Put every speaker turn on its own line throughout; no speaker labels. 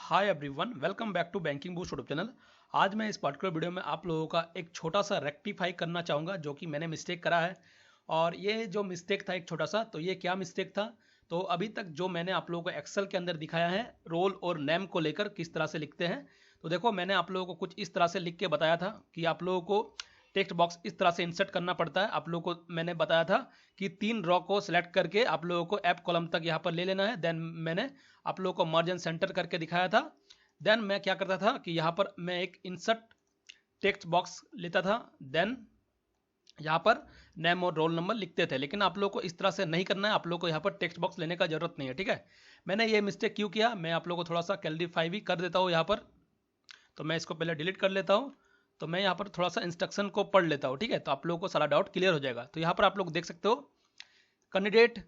Hi everyone, welcome back to Banking Boost YouTube channel. आज मैं इस पर्टिकुलर वीडियो में आप लोगों का एक छोटा सा रेक्टिफाई करना चाहूँगा जो कि मैंने मिस्टेक करा है। और ये जो मिस्टेक था एक छोटा सा, तो ये क्या मिस्टेक था, तो अभी तक जो मैंने आप लोगों को एक्सेल के अंदर दिखाया है रोल और नेम को लेकर किस तरह से लिखते हैं। तो देखो, मैंने आप लोगों को कुछ इस तरह से लिख के बताया था कि आप लोगों को टेक्स्ट बॉक्स इस तरह से इंसर्ट करना पड़ता है। आप लोगों को मैंने बताया था कि 3 रॉ को सिलेक्ट करके आप लोगों को ऐप कॉलम तक यहाँ पर ले लेना है। देन मैंने आप लोगों को मर्ज एंड सेंटर करके दिखाया था। देन मैं क्या करता था कि यहाँ पर मैं एक इंसर्ट टेक्स्ट बॉक्स लेता था, देन यहाँ पर नेम और रोल नंबर लिखते थे। लेकिन आप लोग को इस तरह से नहीं करना है, आप लोग को यहाँ पर टेक्स्ट बॉक्स लेने का जरूरत नहीं है। ठीक है, मैंने ये मिस्टेक क्यों किया, मैं आप लोग को थोड़ा सा क्लैरिफाई भी कर देता हूँ यहाँ पर। तो मैं इसको पहले डिलीट कर लेता हूँ। तो मैं यहाँ पर थोड़ा सा इंस्ट्रक्शन को पढ़ लेता हूँ, ठीक है, तो आप लोगों को सारा डाउट क्लियर हो जाएगा। तो यहाँ पर आप लोग देख सकते हो, candidate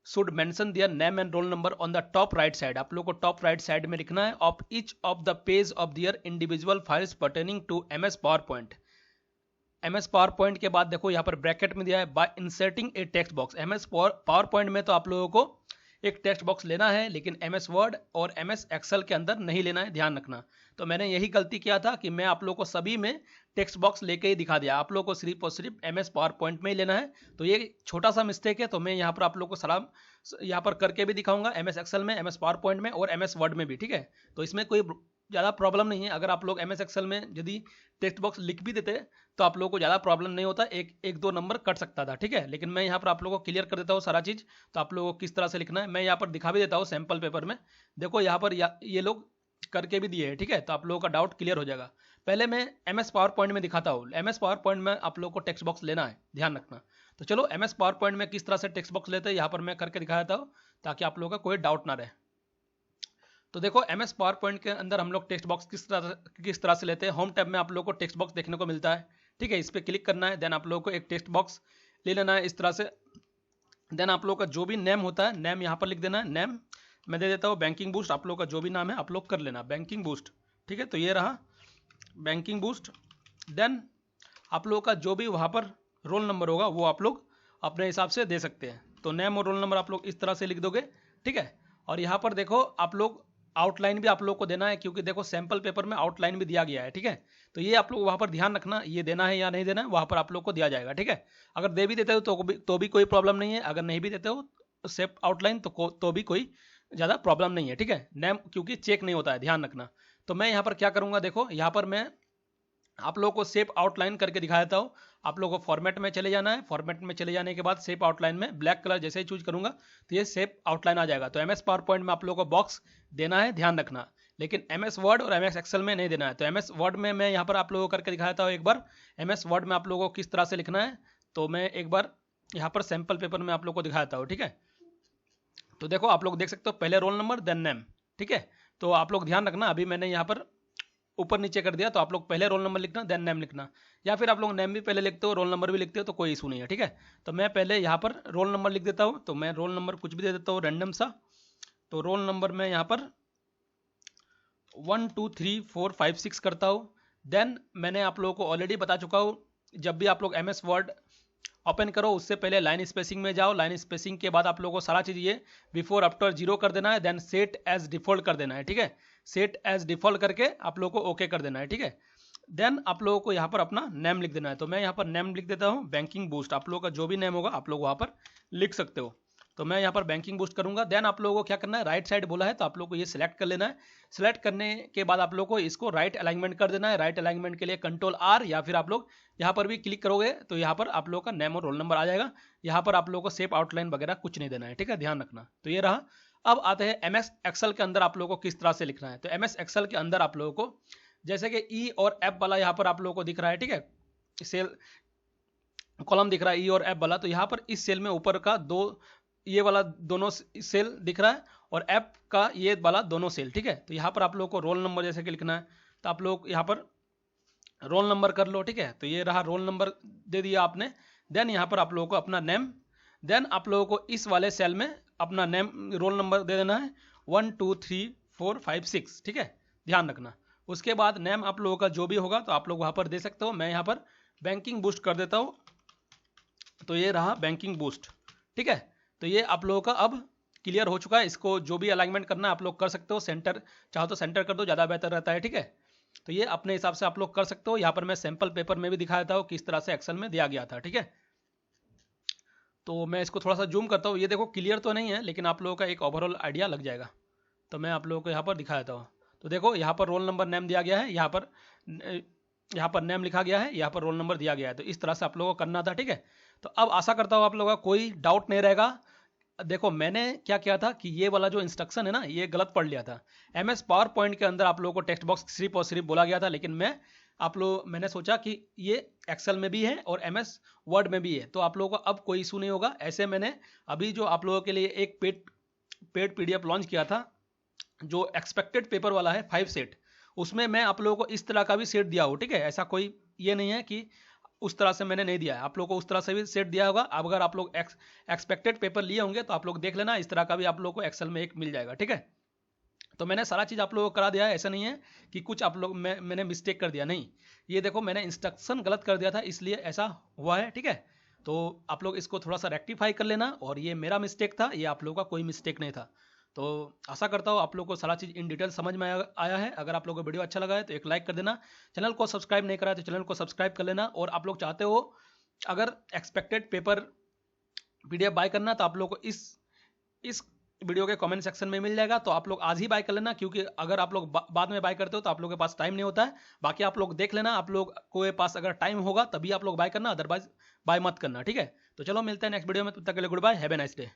should mention their name and roll number on the top right side. आप लोग को टॉप राइट साइड में लिखना है of each of the page of their individual files pertaining to MS PowerPoint. MS PowerPoint के बाद देखो यहाँ पर ब्रैकेट में दिया है by inserting a text box. MS PowerPoint में तो आप लोगों को एक टेक्स्ट बॉक्स लेना है, लेकिन एमएस वर्ड और एमएस एक्सेल के अंदर नहीं लेना है, ध्यान रखना। तो मैंने यही गलती किया था कि मैं आप लोगों को सभी में टेक्स्ट बॉक्स लेके ही दिखा दिया, आप लोगों को सिर्फ और सिर्फ एमएस पावर पॉइंट में ही लेना है। तो ये छोटा सा मिस्टेक है, तो मैं यहाँ पर आप लोगों को सलाम यहाँ पर करके भी दिखाऊंगा, एमएस एक्सेल में, एमएस पावर पॉइंट में और एमएस वर्ड में भी। ठीक है, तो इसमें कोई ज़्यादा प्रॉब्लम नहीं है। अगर आप लोग एमएस एक्सेल में यदि टेक्स्ट बॉक्स लिख भी देते तो आप लोगों को ज़्यादा प्रॉब्लम नहीं होता, एक दो नंबर कट सकता था। ठीक है, लेकिन मैं यहाँ पर आप लोगों को क्लियर कर देता हूँ सारा चीज़। तो आप लोगों को किस तरह से लिखना है मैं यहाँ पर दिखा भी देता हूँ सैम्पल पेपर में। देखो यहाँ पर ये लोग करके भी दिए हैं। ठीक है, तो आप लोगों का डाउट क्लियर हो जाएगा। पहले मैं एमएस पावर पॉइंट में दिखाता हूँ। एमएस पावर पॉइंट में आप लोगों को टेक्स्ट बॉक्स लेना है, ध्यान रखना। तो चलो एमएस पावर पॉइंट में किस तरह से टेक्स्ट बॉक्स लेते हैं यहाँ पर मैं करके दिखा देता हूँ, ताकि आप लोगों का कोई डाउट ना रहे। तो देखो, एमएस पावर पॉइंट के अंदर हम लोग टेक्स्ट बॉक्स किस तरह से लेते हैं। होम टैब में आप लोगों को टेक्स्ट बॉक्स देखने को मिलता है। ठीक है, इस पर क्लिक करना है, देन आप लोगों को एक टेक्स्ट बॉक्स ले लेना है इस तरह से। देन आप लोगों का जो भी नेम होता है, नेम यहाँ पर लिख देना है। नेम मैं दे देता हूँ बैंकिंग बूस्ट। आप लोगों का जो भी नाम है आप लोग कर लेना बैंकिंग बूस्ट। ठीक है, तो ये रहा बैंकिंग बूस्ट। देन आप लोगों का जो भी वहाँ पर रोल नंबर होगा वो आप लोग अपने हिसाब से दे सकते हैं। तो नेम और रोल नंबर आप लोग इस तरह से लिख दोगे। ठीक है, और यहाँ पर देखो आप लोग आउटलाइन भी आप लोग को देना है, क्योंकि देखो सैंपल पेपर में आउटलाइन भी दिया गया है। ठीक है, तो ये आप लोग वहाँ पर ध्यान रखना, ये देना है या नहीं देना है, वहाँ पर आप लोग को दिया जाएगा। ठीक है, अगर दे भी देते हो तो भी कोई प्रॉब्लम नहीं है, अगर नहीं भी देते हो सेफ आउटलाइन तो भी कोई ज़्यादा प्रॉब्लम नहीं है। ठीक है, नेम क्योंकि चेक नहीं होता है, ध्यान रखना। तो मैं यहाँ पर क्या करूँगा, देखो यहाँ पर मैं आप लोगों को सेप आउटलाइन करके दिखा देता हूँ। आप लोगों को फॉर्मेट में चले जाना है। फॉर्मेट में चले जाने के बाद सेप आउटलाइन में ब्लैक कलर जैसे ही चूज करूंगा तो ये सेप आउटलाइन आ जाएगा। तो एमएस पावर पॉइंट में आप लोगों को बॉक्स देना है, ध्यान रखना, लेकिन एमएस वर्ड और एमएस एक्सेल में नहीं देना है। तो एमएस वर्ड में मैं यहाँ पर आप लोगों को करके दिखा देता हूँ एक बार। एमएस वर्ड में आप लोगों को किस तरह से लिखना है, तो मैं एक बार यहाँ पर सैम्पल पेपर में आप लोग को दिखा देता हूँ। ठीक है, तो देखो आप लोग देख सकते हो, पहले रोल नंबर देन नेम। ठीक है, तो आप लोग ध्यान रखना, अभी मैंने यहाँ पर ऊपर नीचे कर दिया, तो आप लोग पहले रोल नंबर लिखना देन नेम लिखना, या फिर आप लोग नेम भी पहले लिखते हो रोल नंबर भी लिखते हो तो कोई इशू नहीं है। ठीक है, तो मैं पहले यहाँ पर रोल नंबर लिख देता हूँ। तो मैं रोल नंबर कुछ भी दे देता हूँ रैंडम सा। तो रोल नंबर मैं यहाँ पर 1 2 3 4 5 6 करता हूँ। देन मैंने आप लोगों को ऑलरेडी बता चुका हूँ, जब भी आप लोग एमएस वर्ड ओपन करो उससे पहले लाइन स्पेसिंग में जाओ। लाइन स्पेसिंग के बाद आप लोगों को सारा चीज़ ये बिफोर आफ्टर 0 कर देना है, देन सेट एज डिफॉल्ट कर देना है। ठीक है, सेट एज डिफॉल्ट करके आप लोगों को ओके कर देना है। ठीक है, देन आप लोगों को यहाँ पर अपना नेम लिख देना है। तो मैं यहाँ पर नेम लिख देता हूँ बैंकिंग बूस्ट। आप लोगों का जो भी नेम होगा आप लोग वहाँ पर लिख सकते हो। तो मैं यहाँ पर बैंकिंग बूस्ट करूँगा। देन आप लोगों को क्या करना है, राइट साइड बोला है तो आप लोग को ये सिलेक्ट कर लेना है। सिलेक्ट करने के बाद आप लोग को इसको राइट अलाइनमेंट कर देना है। राइट अलाइनमेंट के लिए Ctrl+R, या फिर आप लोग यहाँ पर भी क्लिक करोगे तो यहाँ पर आप लोगों का नेम और रोल नंबर आ जाएगा। यहाँ पर आप लोगों को सेप आउटलाइन वगैरह कुछ नहीं देना है। ठीक है, ध्यान रखना। तो ये रहा। अब आते हैं एमएस एक्सेल के अंदर आप लोगों को किस तरह से लिखना है। तो एमएस एक्सेल के अंदर आप लोगों को जैसे कि ई और एफ वाला यहाँ पर आप लोगों को दिख रहा है। ठीक है, सेल कॉलम दिख रहा है ई और एफ वाला, तो यहाँ पर इस सेल में ऊपर का ये वाला दोनों सेल दिख रहा है और एफ का ये वाला दोनों सेल। ठीक है, तो यहाँ पर आप लोगों को रोल नंबर जैसे कि लिखना है तो आप लोग यहाँ पर रोल नंबर कर लो। ठीक है, तो ये रहा रोल नंबर दे दिया आपने। देन यहाँ पर आप लोगों को अपना नेम, देन आप लोगों को इस वाले सेल में अपना नेम रोल नंबर दे देना है 1 2 3 4 5 6। ठीक है, ध्यान रखना। उसके बाद नेम आप लोगों का जो भी होगा तो आप लोग वहाँ पर दे सकते हो। मैं यहाँ पर बैंकिंग बूस्ट कर देता हूँ। तो ये रहा बैंकिंग बूस्ट। ठीक है, तो ये आप लोगों का अब क्लियर हो चुका है। इसको जो भी अलाइनमेंट करना है आप लोग कर सकते हो, सेंटर चाहो तो सेंटर कर दो, ज़्यादा बेहतर रहता है। ठीक है, तो ये अपने हिसाब से आप लोग कर सकते हो। यहाँ पर मैं सैम्पल पेपर में भी दिखा देता हूँ किस तरह से एक्सेल में दिया गया था। ठीक है, तो मैं इसको थोड़ा सा जूम करता हूँ। ये देखो क्लियर तो नहीं है, लेकिन आप लोगों का एक ओवरऑल आइडिया लग जाएगा। तो मैं आप लोगों को यहाँ पर दिखा देता हूँ। तो देखो यहाँ पर रोल नंबर नेम दिया गया है, यहाँ पर नेम लिखा गया है, यहाँ पर रोल नंबर दिया गया है। तो इस तरह से आप लोगों को करना था। ठीक है, तो अब आशा करता हूँ आप लोगों का कोई डाउट नहीं रहेगा। देखो मैंने क्या किया था कि ये वाला जो इंस्ट्रक्शन है ना, ये गलत पढ़ लिया था। MS पावर पॉइंट के अंदर आप लोगों को टेक्स्ट बॉक्स सिर्फ और सिर्फ बोला गया था, लेकिन मैंने सोचा कि ये एक्सेल में भी है और MS वर्ड में भी है, तो आप लोगों को अब कोई इशू नहीं होगा। ऐसे मैंने अभी जो आप लोगों के लिए एक पेड PDF लॉन्च किया था, जो एक्सपेक्टेड पेपर वाला है 5 सेट, उसमें मैं आप लोगों को इस तरह का भी सेट दिया हो। ठीक है, ऐसा कोई ये नहीं है कि उस तरह से मैंने नहीं दिया है, आप लोगों को उस तरह से भी सेट दिया होगा। अब अगर आप लोग एक्सपेक्टेड पेपर लिए होंगे तो आप लोग देख लेना, इस तरह का भी आप लोगों को एक्सेल में एक मिल जाएगा। ठीक है, तो मैंने सारा चीज़ आप लोगों को करा दिया है। ऐसा नहीं है कि कुछ आप लोग मैंने मिस्टेक कर दिया, नहीं, ये देखो मैंने इंस्ट्रक्शन गलत कर दिया था, इसलिए ऐसा हुआ है। ठीक है, तो आप लोग इसको थोड़ा सा रेक्टिफाई कर लेना, और ये मेरा मिस्टेक था, ये आप लोगों का कोई मिस्टेक नहीं था। तो आशा करता हूँ आप लोग को सारा चीज़ इन डिटेल समझ में आया है। अगर आप लोगों को वीडियो अच्छा लगा है तो एक लाइक कर देना, चैनल को सब्सक्राइब नहीं करा है तो चैनल को सब्सक्राइब कर लेना। और आप लोग चाहते हो अगर एक्सपेक्टेड पेपर PDF बाय करना, तो आप लोग को इस वीडियो के कमेंट सेक्शन में मिल जाएगा, तो आप लोग आज ही बाय कर लेना, क्योंकि अगर आप लोग बाद में बाय करते हो तो आप लोगों के पास टाइम नहीं होता है। बाकी आप लोग देख लेना, आप लोग के पास अगर टाइम होगा तभी आप लोग बाय करना, अदरवाइज बाय मत करना। ठीक है, तो चलो मिलते हैं नेक्स्ट वीडियो में, तब तक के लिए goodbye, have a nice day.